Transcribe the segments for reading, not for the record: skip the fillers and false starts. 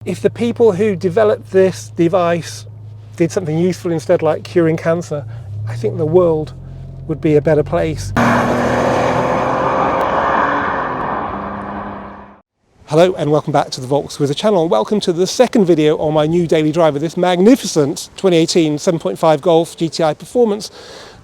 If the people who developed this device did something useful instead, like curing cancer, I think the world would be a better place. Hello and welcome back to the Volkswagen channel, and welcome to the second video on my new daily driver, this magnificent 2018 7.5 Golf GTI Performance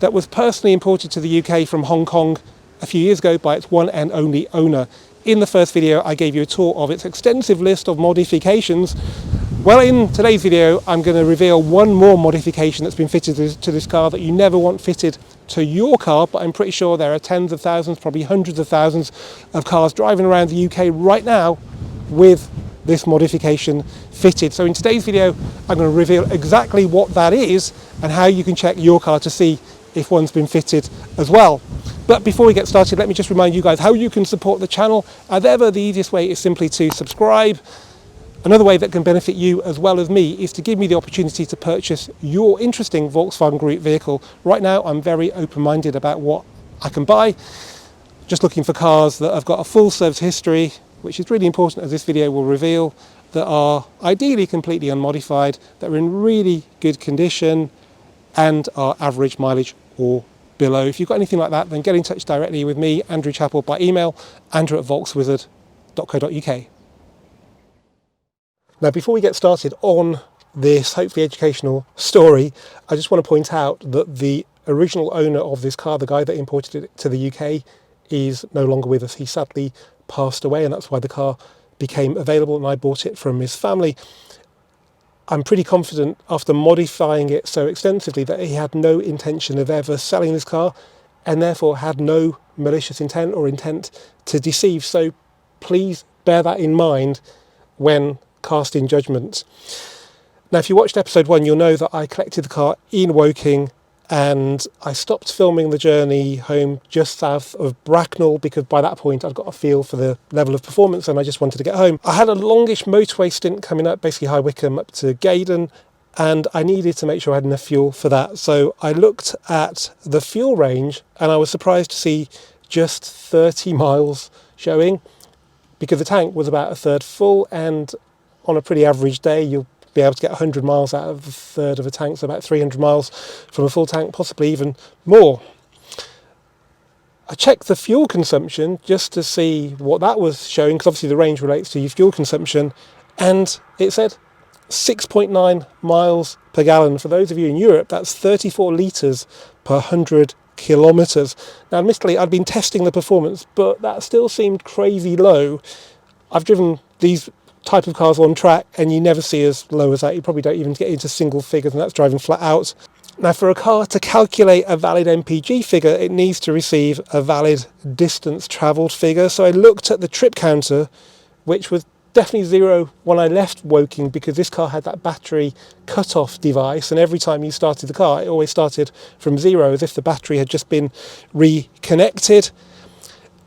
that was personally imported to the UK from Hong Kong a few years ago by its one and only owner. In the first video I gave you a tour of its extensive list of modifications. Well, in today's video I'm going to reveal one more modification that's been fitted to this car that you never want fitted to your car, but I'm pretty sure there are tens of thousands, probably hundreds of thousands of cars driving around the UK right now with this modification fitted. So in today's video I'm going to reveal exactly what that is and how you can check your car to see if one's been fitted as well. But before we get started, let me just remind you guys how you can support the channel. As ever, the easiest way is simply to subscribe. Another way that can benefit you as well as me is to give me the opportunity to purchase your interesting Volkswagen Group vehicle. Right now I'm very open-minded about what I can buy. Just looking for cars that have got a full service history, which is really important as this video will reveal, that are ideally completely unmodified, that are in really good condition and are average mileage or below. If you've got anything like that, then get in touch directly with me, Andrew Chappell, by email, andrew@volkswizard.co.uk. Now, before we get started on this hopefully educational story, I just want to point out that the original owner of this car, the guy that imported it to the UK, is no longer with us. He sadly passed away, and that's why the car became available and I bought it from his family. I'm pretty confident after modifying it so extensively that he had no intention of ever selling this car and therefore had no malicious intent or intent to deceive. So please bear that in mind when casting judgment. Now, if you watched episode 1, you'll know that I collected the car in Woking and I stopped filming the journey home just south of Bracknell because by that point I'd got a feel for the level of performance and I just wanted to get home. I had a longish motorway stint coming up, basically High Wycombe up to Gaydon, and I needed to make sure I had enough fuel for that. So I looked at the fuel range and I was surprised to see just 30 miles showing, because the tank was about a third full, and on a pretty average day you'll be able to get 100 miles out of a third of a tank, so about 300 miles from a full tank, possibly even more. I checked the fuel consumption just to see what that was showing, because obviously the range relates to your fuel consumption, and it said 6.9 miles per gallon. For those of you in Europe, that's 34 litres per 100 kilometres. Now, admittedly, I'd been testing the performance, but that still seemed crazy low. I've driven these type of cars on track and you never see as low as that. You probably don't even get into single figures, and that's driving flat out. Now, for a car to calculate a valid MPG figure, it needs to receive a valid distance travelled figure. So I looked at the trip counter, which was definitely 0 when I left Woking, because this car had that battery cut-off device, and every time you started the car it always started from 0 as if the battery had just been reconnected.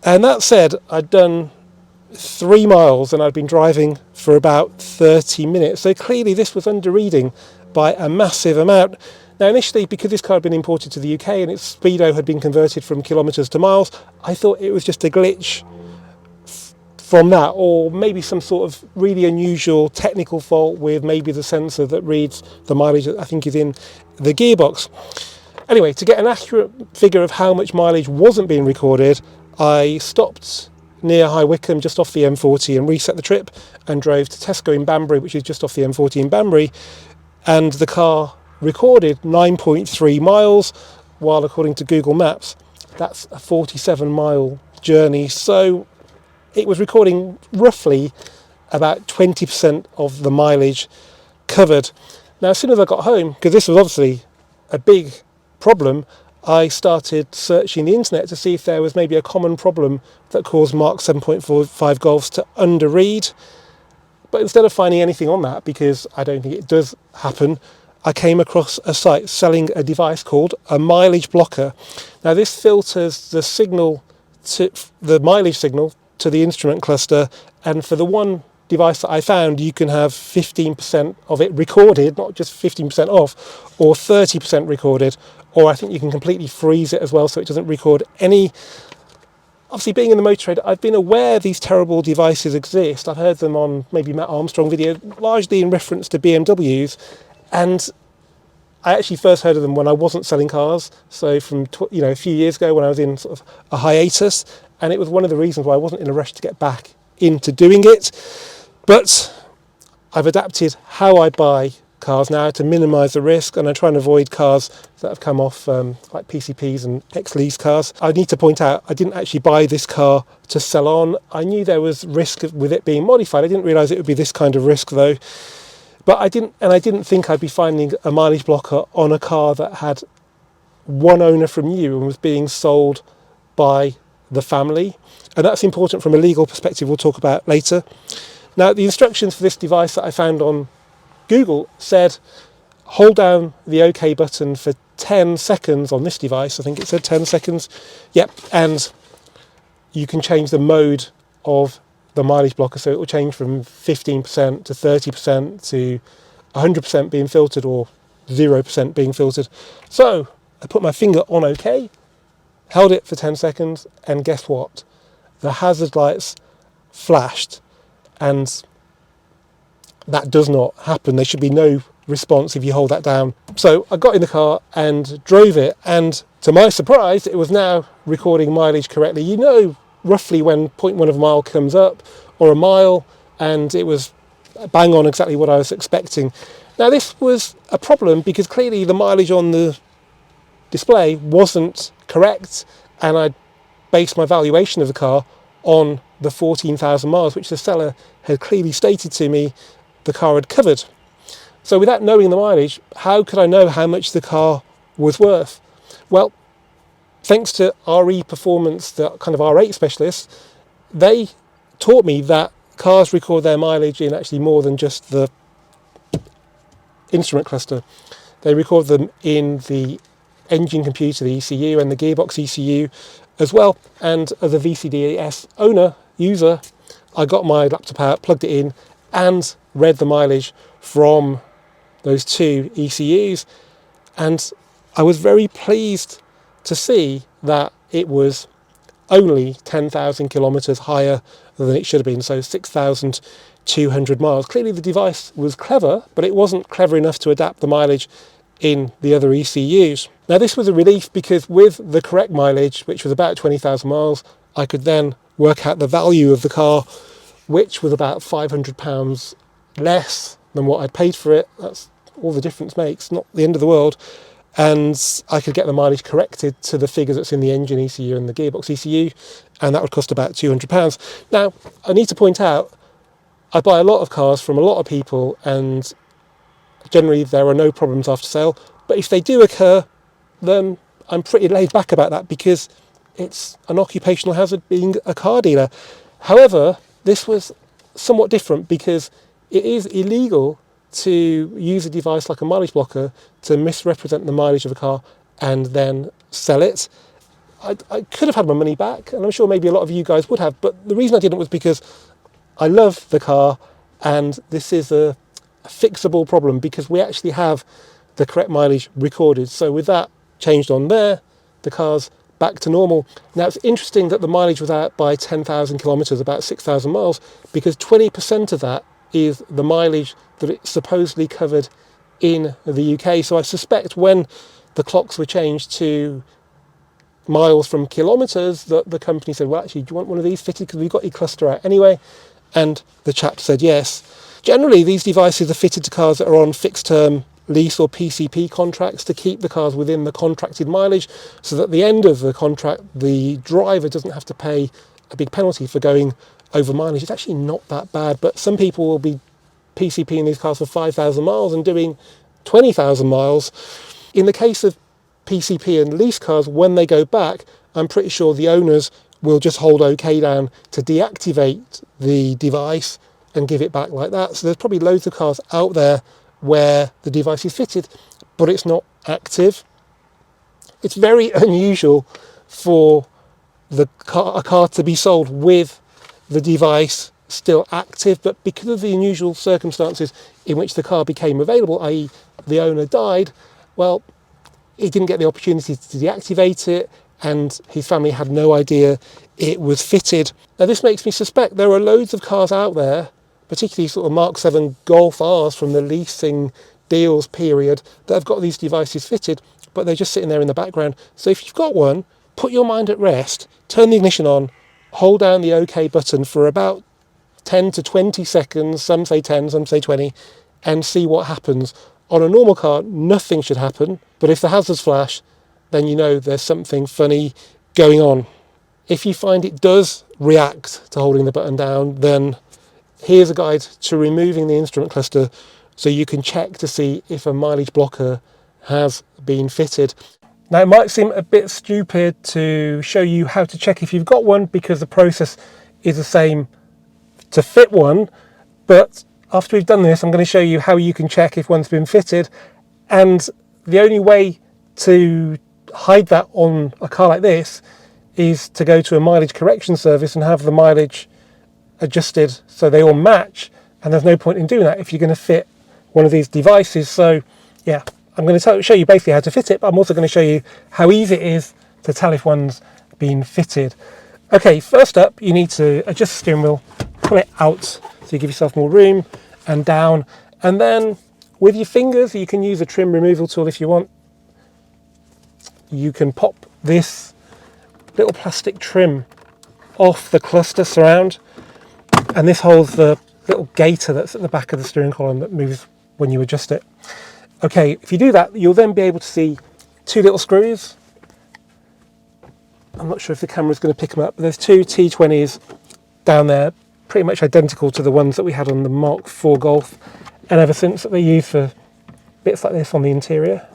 And that said, I'd done 3 miles and I'd been driving for about 30 minutes. So clearly this was under reading by a massive amount. Now, initially, because this car had been imported to the UK and its speedo had been converted from kilometres to miles, I thought it was just a glitch from that, or maybe some sort of really unusual technical fault with maybe the sensor that reads the mileage that I think is in the gearbox. Anyway, to get an accurate figure of how much mileage wasn't being recorded, I stopped near High Wycombe, just off the M40, and reset the trip and drove to Tesco in Banbury, which is just off the M40 in Banbury, and the car recorded 9.3 miles, while according to Google Maps that's a 47-mile journey. So it was recording roughly about 20% of the mileage covered. Now, as soon as I got home, because this was obviously a big problem, I started searching the internet to see if there was maybe a common problem that caused Mark 7.45 Golfs to underread. But instead of finding anything on that, because I don't think it does happen, I came across a site selling a device called a mileage blocker. Now, this filters the signal to the mileage signal to the instrument cluster, and for the one device that I found, you can have 15% of it recorded, not just 15% off, or 30% recorded, or I think you can completely freeze it as well so it doesn't record any obviously being in the motor trade, I've been aware these terrible devices exist. I've heard them on maybe Matt Armstrong video, largely in reference to BMWs, and I actually first heard of them when I wasn't selling cars, so from a few years ago when I was in sort of a hiatus, and it was one of the reasons why I wasn't in a rush to get back into doing it. But I've adapted how I buy cars now to minimise the risk, and I try and avoid cars that have come off like PCPs and ex-lease cars. I need to point out I didn't actually buy this car to sell on. I knew there was risk with it being modified. I didn't realise it would be this kind of risk though. But I didn't think I'd be finding a mileage blocker on a car that had one owner from you and was being sold by the family. And that's important from a legal perspective we'll talk about later. Now, the instructions for this device that I found on Google said hold down the OK button for 10 seconds on this device. I think it said 10 seconds. Yep, and you can change the mode of the mileage blocker, so it will change from 15% to 30% to 100% being filtered or 0% being filtered. So I put my finger on OK, held it for 10 seconds, and guess what? The hazard lights flashed, and that does not happen. There should be no response if you hold that down. So I got in the car and drove it, and to my surprise, it was now recording mileage correctly. You know roughly when 0.1 of a mile comes up, or a mile, and it was bang on exactly what I was expecting. Now this was a problem because clearly the mileage on the display wasn't correct, and I based my valuation of the car on the 14,000 miles, which the seller had clearly stated to me the car had covered. So without knowing the mileage, how could I know how much the car was worth? Well, thanks to RE Performance, the kind of R8 specialists, they taught me that cars record their mileage in actually more than just the instrument cluster. They record them in the engine computer, the ECU, and the gearbox ECU as well. And as a VCDS owner, user, I got my laptop out, plugged it in, and read the mileage from those two ECUs. And I was very pleased to see that it was only 10,000 kilometres higher than it should have been, so 6,200 miles. Clearly the device was clever, but it wasn't clever enough to adapt the mileage in the other ECUs. Now this was a relief because with the correct mileage, which was about 20,000 miles, I could then work out the value of the car, which was about £500 less than what I'd paid for it. That's all the difference makes, not the end of the world. And I could get the mileage corrected to the figures that's in the engine ECU and the gearbox ECU, and that would cost about £200. Now, I need to point out, I buy a lot of cars from a lot of people, and generally there are no problems after sale. But if they do occur, then I'm pretty laid back about that because it's an occupational hazard being a car dealer. However, this was somewhat different because it is illegal to use a device like a mileage blocker to misrepresent the mileage of a car and then sell it. I could have had my money back, and I'm sure maybe a lot of you guys would have, but the reason I didn't was because I love the car, and this is a fixable problem because we actually have the correct mileage recorded. So with that changed on there, the car's back to normal. Now it's interesting that the mileage was out by 10,000 kilometres, about 6,000 miles, because 20% of that is the mileage that it supposedly covered in the UK. So I suspect when the clocks were changed to miles from kilometres, that the company said, well, actually, do you want one of these fitted? Because we've got your cluster out anyway. And the chap said yes. Generally, these devices are fitted to cars that are on fixed-term lease or PCP contracts to keep the cars within the contracted mileage, so that at the end of the contract, the driver doesn't have to pay a big penalty for going over mileage. It's actually not that bad, but some people will be PCPing these cars for 5,000 miles and doing 20,000 miles. In the case of PCP and lease cars, when they go back, I'm pretty sure the owners will just hold OK down to deactivate the device and give it back like that. So there's probably loads of cars out there where the device is fitted, but it's not active. It's very unusual for a car to be sold with the device still active, but because of the unusual circumstances in which the car became available, i.e. the owner died, well, he didn't get the opportunity to deactivate it, and his family had no idea it was fitted. Now this makes me suspect there are loads of cars out there, particularly sort of Mark 7 Golf Rs from the leasing deals period, that have got these devices fitted, but they're just sitting there in the background. So if you've got one, put your mind at rest, turn the ignition on, hold down the OK button for about 10 to 20 seconds, some say 10, some say 20, and see what happens. On a normal car, nothing should happen, but if the hazards flash, then you know there's something funny going on. If you find it does react to holding the button down, then here's a guide to removing the instrument cluster so you can check to see if a mileage blocker has been fitted. Now it might seem a bit stupid to show you how to check if you've got one, because the process is the same to fit one, but after we've done this I'm going to show you how you can check if one's been fitted, and the only way to hide that on a car like this is to go to a mileage correction service and have the mileage adjusted so they all match, and there's no point in doing that if you're going to fit one of these devices. So yeah, I'm going to show you basically how to fit it, but I'm also going to show you how easy it is to tell if one's been fitted. Okay, first up you need to adjust the steering wheel, pull it out so you give yourself more room, and down, and then with your fingers you can use a trim removal tool if you want. You can pop this little plastic trim off the cluster surround, and this holds the little gaiter that's at the back of the steering column that moves when you adjust it. Okay, if you do that, you'll then be able to see two little screws. I'm not sure if the camera's going to pick them up, but there's two T20s down there, pretty much identical to the ones that we had on the Mark IV Golf, and ever since that they're used for bits like this on the interior.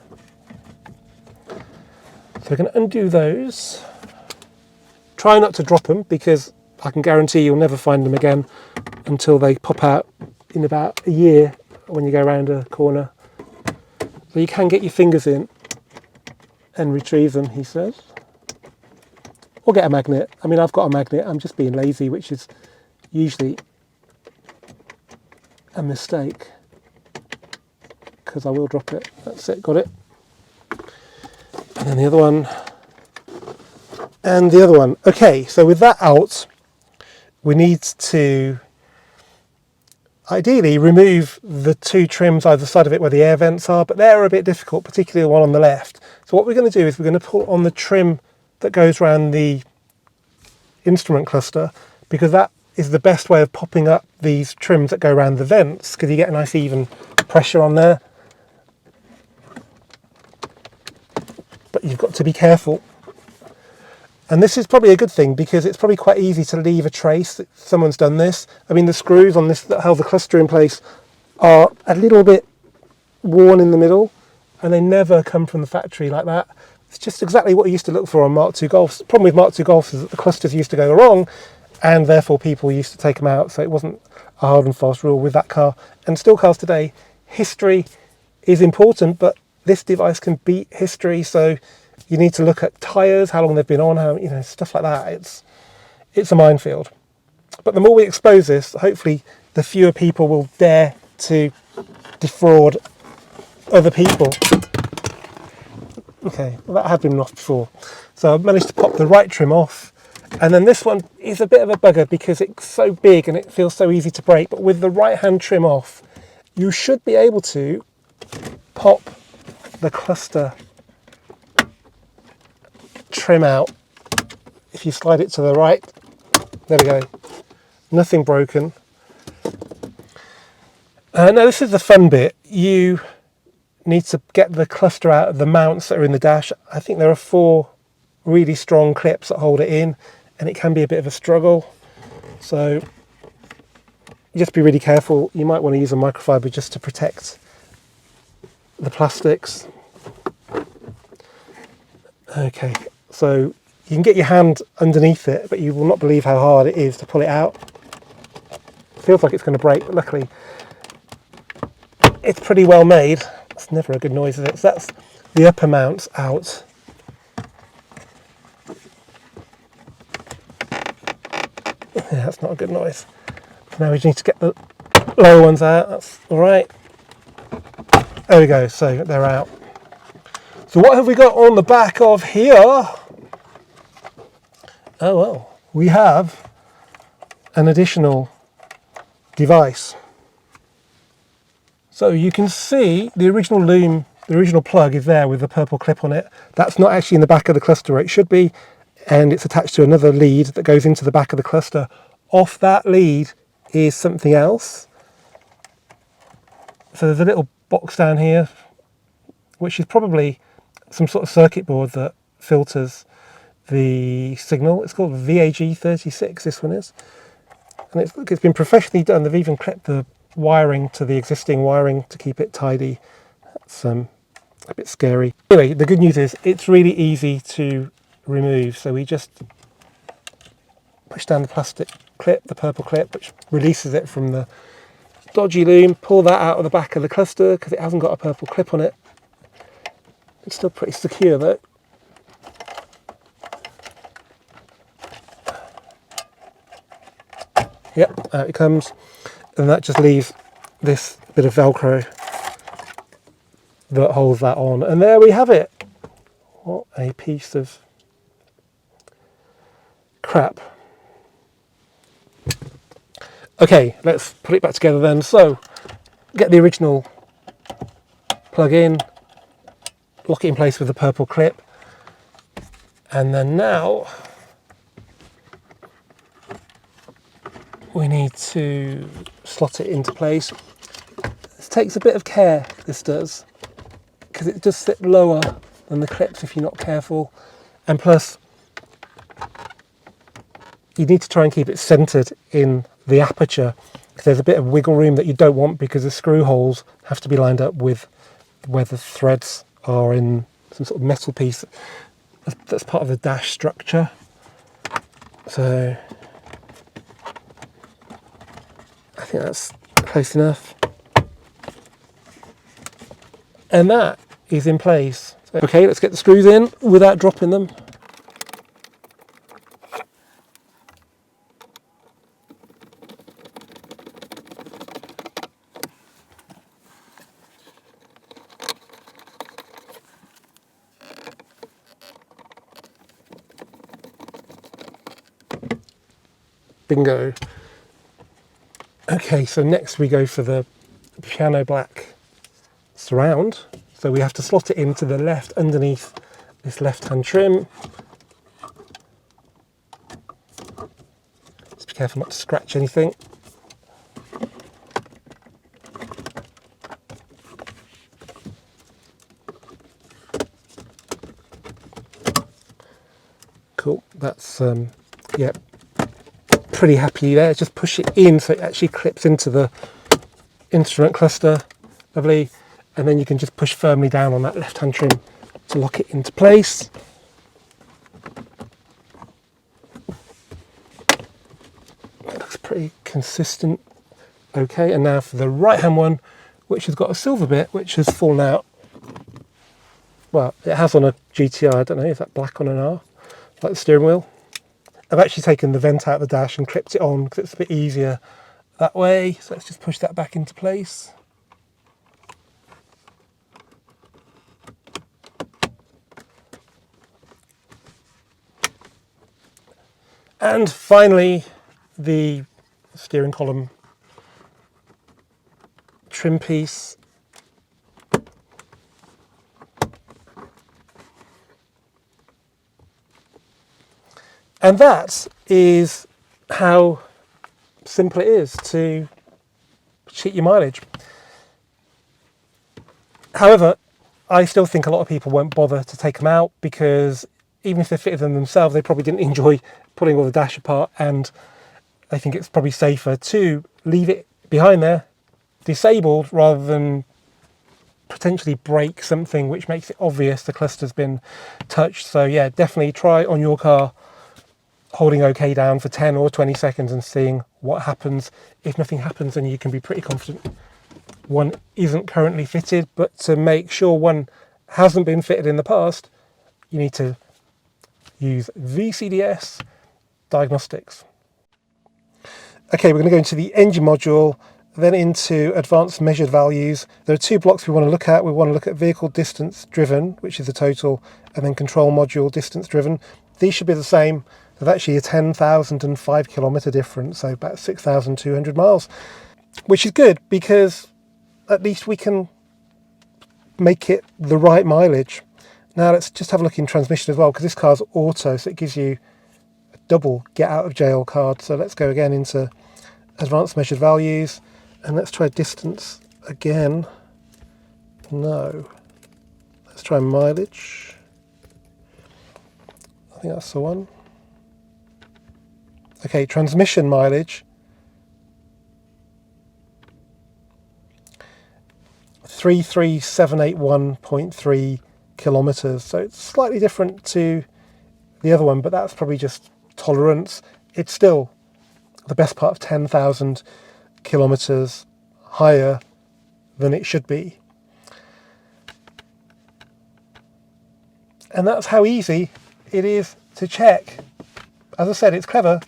So we're going to undo those. Try not to drop them, because I can guarantee you'll never find them again until they pop out in about a year when you go around a corner. So you can get your fingers in and retrieve them, he says. Or get a magnet. I mean, I've got a magnet, I'm just being lazy, which is usually a mistake, because I will drop it. That's it, got it. And then the other one, and the other one. Okay, so with that out, we need to ideally remove the two trims either side of it where the air vents are, but they're a bit difficult, particularly the one on the left. So what we're going to do is we're going to pull on the trim that goes around the instrument cluster, because that is the best way of popping up these trims that go around the vents, because you get a nice even pressure on there. But you've got to be careful. And this is probably a good thing, because it's probably quite easy to leave a trace that someone's done this. I mean, the screws on this that hold the cluster in place are a little bit worn in the middle, and they never come from the factory like that. It's just exactly what you used to look for on Mark II Golfs. The problem with Mark II Golfs is that the clusters used to go wrong, and therefore people used to take them out, so it wasn't a hard and fast rule with that car. And still cars today, history is important, but this device can beat history, so you need to look at tyres, how long they've been on, how, you know, stuff like that. It's a minefield. But the more we expose this, hopefully the fewer people will dare to defraud other people. Okay, well, that had been off before. So I've managed to pop the right trim off. And then this one is a bit of a bugger because it's so big and it feels so easy to break. But with the right hand trim off, you should be able to pop the cluster trim out. If you slide it to the right, there we go, nothing broken. Now this is the fun bit. You need to get the cluster out of the mounts that are in the dash. I think there are 4 really strong clips that hold it in, and it can be a bit of a struggle. So just be really careful. You might want to use a microfiber just to protect the plastics. Okay, so you can get your hand underneath it, but you will not believe how hard it is to pull it out. It feels like it's going to break, but luckily it's pretty well made. It's never a good noise, is it? So that's the upper mounts out. Yeah, that's not a good noise. Now we need to get the lower ones out. That's all right. There we go, so they're out. So what have we got on the back of here? Oh well, we have an additional device. So you can see the original loom, the original plug is there with the purple clip on it. That's not actually in the back of the cluster where it should be, and it's attached to another lead that goes into the back of the cluster. Off that lead is something else. So there's a little box down here, which is probably some sort of circuit board that filters the signal. It's called VAG36, this one is. And it's been professionally done. They've even clipped the wiring to the existing wiring to keep it tidy. That's a bit scary. Anyway, the good news is it's really easy to remove. So we just push down the plastic clip, the purple clip, which releases it from the dodgy loom, pull that out of the back of the cluster because it hasn't got a purple clip on it. It's still pretty secure though. Yep, out it comes, and that just leaves this bit of Velcro that holds that on, and there we have it. What a piece of crap. Okay, let's put it back together then. So, get the original plug in, lock it in place with the purple clip, and then now we need to slot it into place. This takes a bit of care, this does, because it does sit lower than the clips if you're not careful, and plus you need to try and keep it centered in the aperture, because there's a bit of wiggle room that you don't want, because the screw holes have to be lined up with where the threads are in some sort of metal piece that's part of the dash structure. So I think that's close enough, and that is in place. Okay, let's get the screws in without dropping them. Bingo. Okay, so next we go for the piano black surround. So we have to slot it into the left underneath this left-hand trim. Just be careful not to scratch anything. Cool, that's yeah, pretty happy there. Just push it in so it actually clips into the instrument cluster. Lovely. And then you can just push firmly down on that left-hand trim to lock it into place. That looks pretty consistent. Okay, and now for the right-hand one, which has got a silver bit, which has fallen out. Well, it has on a GTR, I don't know, is that black on an R? Like the steering wheel. I've actually taken the vent out of the dash and clipped it on because it's a bit easier that way. So let's just push that back into place. And finally, the steering column trim piece. And that is how simple it is to cheat your mileage. However, I still think a lot of people won't bother to take them out, because even if they fitted them themselves, they probably didn't enjoy pulling all the dash apart, and I think it's probably safer to leave it behind there disabled rather than potentially break something which makes it obvious the cluster's been touched. So yeah, definitely try on your car holding OK down for 10 or 20 seconds and seeing what happens. If nothing happens, then you can be pretty confident one isn't currently fitted. But to make sure one hasn't been fitted in the past, you need to use VCDS diagnostics. Okay, we're going to go into the engine module, then into advanced measured values. There are two blocks we want to look at. We want to look at vehicle distance driven, which is the total, and then control module distance driven. These should be the same There's actually a 10,005 kilometre difference, so about 6,200 miles, which is good because at least we can make it the right mileage. Now let's just have a look in transmission as well, because this car's auto, so it gives you a double get out of jail card. So let's go again into advanced measured values, and let's try distance again. No. Let's try mileage. I think that's the one. Okay, transmission mileage. 33781.3 kilometers. So it's slightly different to the other one, but that's probably just tolerance. It's still the best part of 10,000 kilometers higher than it should be. And that's how easy it is to check. As I said, it's clever,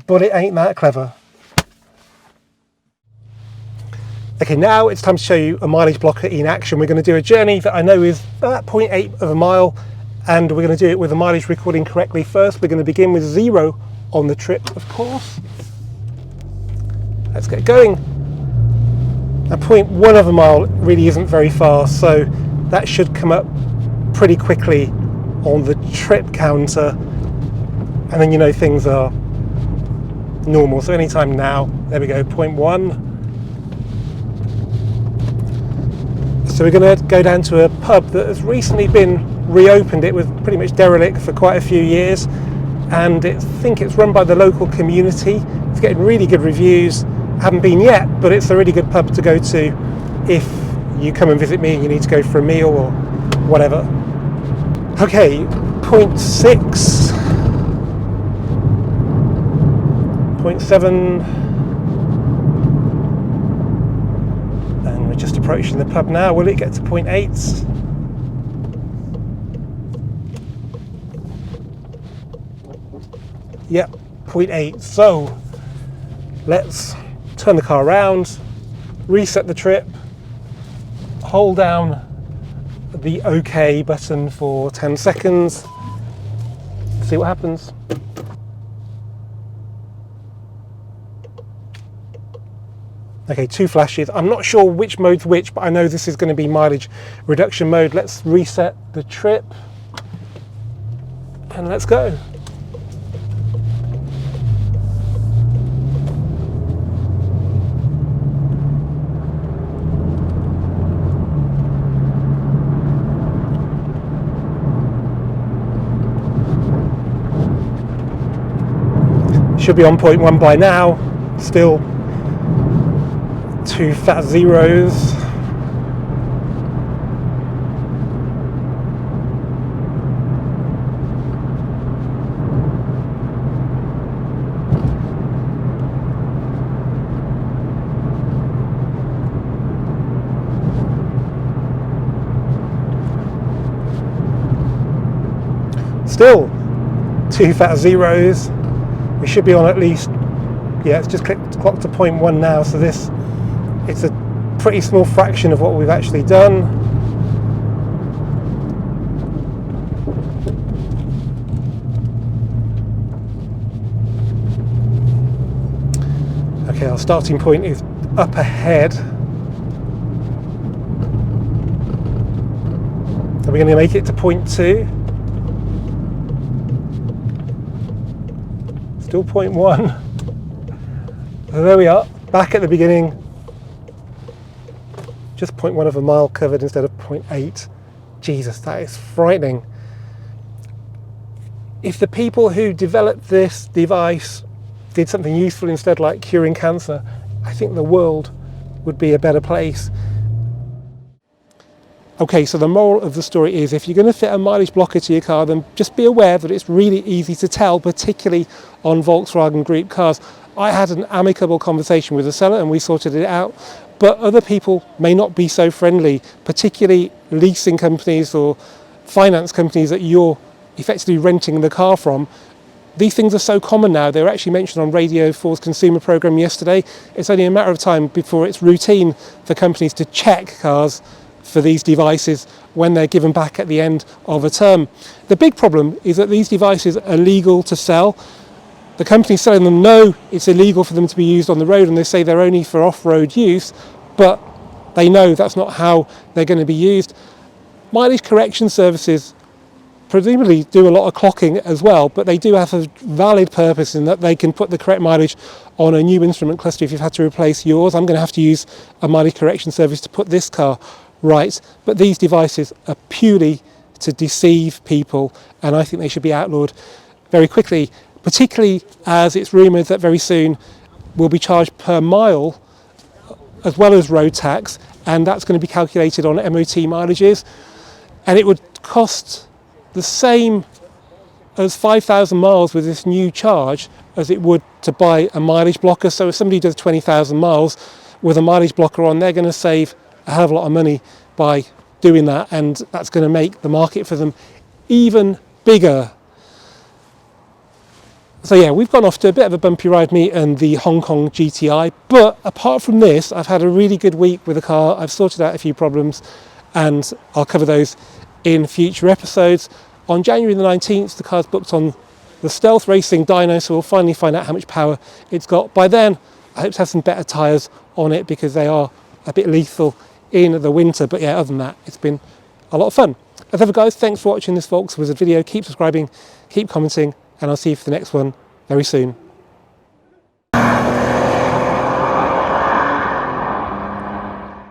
but it ain't that clever. Okay, now it's time to show you a mileage blocker in action. We're going to do a journey that I know is about 0.8 of a mile, and we're going to do it with the mileage recording correctly first. We're going to begin with 0 on the trip, of course. Let's get going. Now 0.1 of a mile really isn't very far, so that should come up pretty quickly on the trip counter, and then you know things are normal. So anytime now, there we go, 0.1. So we're going to go down to a pub that has recently been reopened. It was pretty much derelict for quite a few years, and I think it's run by the local community. It's getting really good reviews. I haven't been yet, but it's a really good pub to go to if you come and visit me and you need to go for a meal or whatever. Okay, 0.6, 0.7, and we're just approaching the pub now. Will it get to 0.8? Yep, 0.8. So let's turn the car around, reset the trip, hold down the OK button for 10 seconds, see what happens. Okay, 2 flashes. I'm not sure which mode's which, but I know this is going to be mileage reduction mode. Let's reset the trip and let's go. Should be on 0.1 by now. Still 2 fat zeros. Still 2 fat zeros. We should be on at least, yeah, it's just clocked to 0.1 now, so it's a pretty small fraction of what we've actually done. Okay, our starting point is up ahead. Are we going to make it to 0.2? Still 0.1. So there we are, back at the beginning. Just 0.1 of a mile covered instead of 0.8. Jesus, that is frightening. If the people who developed this device did something useful instead, like curing cancer, I think the world would be a better place. Okay, so the moral of the story is, if you're going to fit a mileage blocker to your car, then just be aware that it's really easy to tell, particularly on Volkswagen Group cars. I had an amicable conversation with the seller and we sorted it out, but other people may not be so friendly, particularly leasing companies or finance companies that you're effectively renting the car from. These things are so common now. They were actually mentioned on Radio 4's consumer programme yesterday. It's only a matter of time before it's routine for companies to check cars for these devices when they're given back at the end of a term. The big problem is that these devices are legal to sell. The companies selling them know it's illegal for them to be used on the road, and they say they're only for off-road use, but they know that's not how they're going to be used. Mileage correction services presumably do a lot of clocking as well, but they do have a valid purpose in that they can put the correct mileage on a new instrument cluster if you've had to replace yours. I'm going to have to use a mileage correction service to put this car right, but these devices are purely to deceive people, and I think they should be outlawed very quickly, particularly as it's rumoured that very soon we'll be charged per mile as well as road tax, and that's going to be calculated on MOT mileages, and it would cost the same as 5,000 miles with this new charge as it would to buy a mileage blocker. So if somebody does 20,000 miles with a mileage blocker on, they're going to save a hell of a lot of money by doing that, and that's going to make the market for them even bigger. So yeah, we've gone off to a bit of a bumpy ride, me and the Hong Kong GTI, but apart from this, I've had a really good week with the car. I've sorted out a few problems, and I'll cover those in future episodes. On January the 19th, the car's booked on the Stealth Racing Dyno, so we'll finally find out how much power it's got. By then, I hope to have some better tyres on it because they are a bit lethal in the winter. But yeah, other than that, it's been a lot of fun. As ever, guys, thanks for watching this Volkswagen video. Keep subscribing, keep commenting, and I'll see you for the next one very soon.